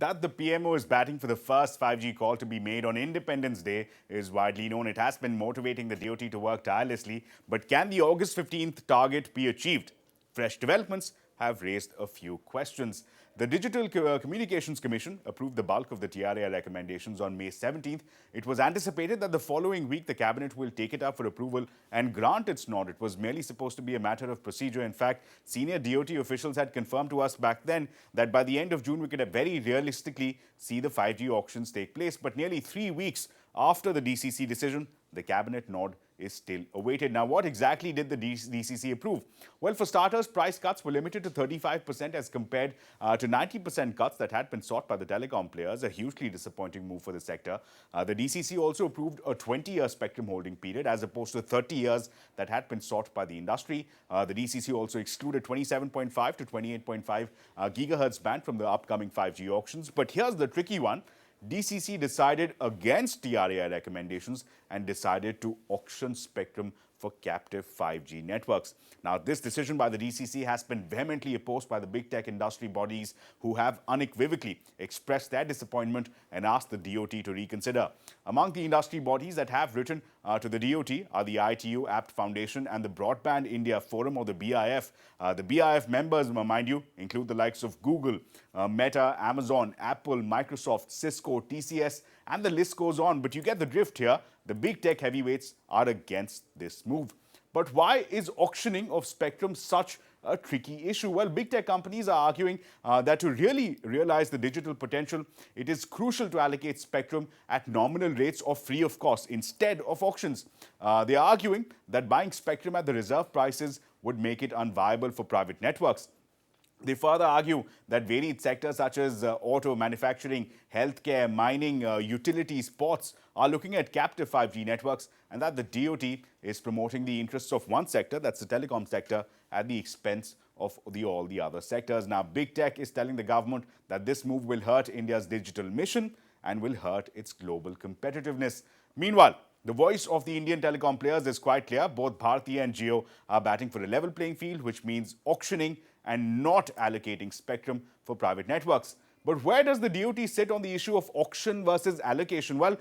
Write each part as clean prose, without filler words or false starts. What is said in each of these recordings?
That the PMO is batting for the first 5G call to be made on Independence Day is widely known. It has been motivating the DoT to work tirelessly. But can the August 15th target be achieved? Fresh developments have raised a few questions. The Digital Communications Commission approved the bulk of the TRAI recommendations on May 17th. It was anticipated that the following week the Cabinet will take it up for approval and grant its nod. It was merely supposed to be a matter of procedure. In fact, senior DoT officials had confirmed to us back then that by the end of June we could very realistically see the 5G auctions take place. But nearly 3 weeks after the DCC decision, the Cabinet nod is still awaited. Now, what exactly did the DCC approve? Well, for starters, price cuts were limited to 35% as compared to 90% cuts that had been sought by the telecom players, a hugely disappointing move for the sector. The DCC also approved a 20-year spectrum holding period as opposed to 30 years that had been sought by the industry. The DCC also excluded 27.5 to 28.5 gigahertz band from the upcoming 5G auctions. But here's the tricky one. DCC decided against TRAI recommendations and decided to auction spectrum for captive 5G networks. Now, this decision by the DCC has been vehemently opposed by the big tech industry bodies who have unequivocally expressed their disappointment and asked the DoT to reconsider. Among the industry bodies that have written to the DoT are the ITU Apt Foundation and the Broadband India Forum, or the BIF. The BIF members, mind you, include the likes of Google, Meta, Amazon, Apple, Microsoft, Cisco, TCS, and the list goes on. But you get the drift here. The big tech heavyweights are against this move. But why is auctioning of spectrum such a tricky issue? Well, big tech companies are arguing that to really realize the digital potential, it is crucial to allocate spectrum at nominal rates or free of cost instead of auctions. They are arguing that buying spectrum at the reserve prices would make it unviable for private networks. They further argue that varied sectors such as auto, manufacturing, healthcare, mining, utilities, ports are looking at captive 5G networks, and that the DoT is promoting the interests of one sector, that's the telecom sector, at the expense of all the other sectors. Now, big tech is telling the government that this move will hurt India's digital mission and will hurt its global competitiveness. Meanwhile, the voice of the Indian telecom players is quite clear. Both Bharti and Jio are batting for a level playing field, which means auctioning and not allocating spectrum for private networks. But where does the DoT sit on the issue of auction versus allocation? Well,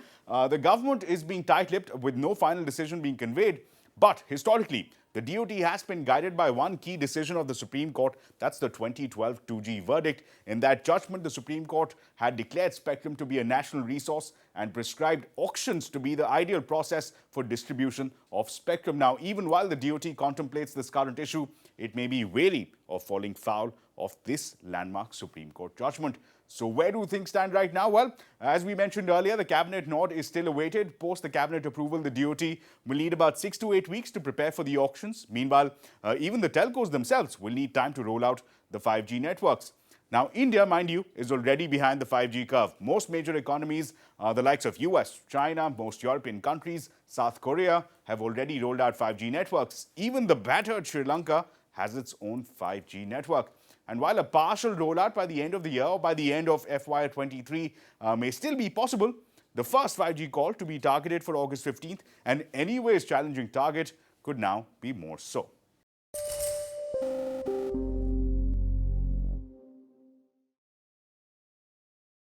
the government is being tight-lipped with no final decision being conveyed. But historically, the DoT has been guided by one key decision of the Supreme Court. That's the 2012 2G verdict. In that judgment, the Supreme Court had declared spectrum to be a national resource and prescribed auctions to be the ideal process for distribution of spectrum. Now, even while the DoT contemplates this current issue, it may be wary of falling foul of this landmark Supreme Court judgment. So where do things stand right now? Well, as we mentioned earlier, the Cabinet nod is still awaited. Post the Cabinet approval, the DoT will need about 6 to 8 weeks to prepare for the auctions. Meanwhile, even the telcos themselves will need time to roll out the 5G networks. Now, India, mind you, is already behind the 5G curve. Most major economies, the likes of US, China, most European countries, South Korea, have already rolled out 5G networks. Even the battered Sri Lanka has its own 5G network. And while a partial rollout by the end of the year or by the end of FY23 may still be possible, the first 5G call to be targeted for August 15th, and anyways challenging target, could now be more so.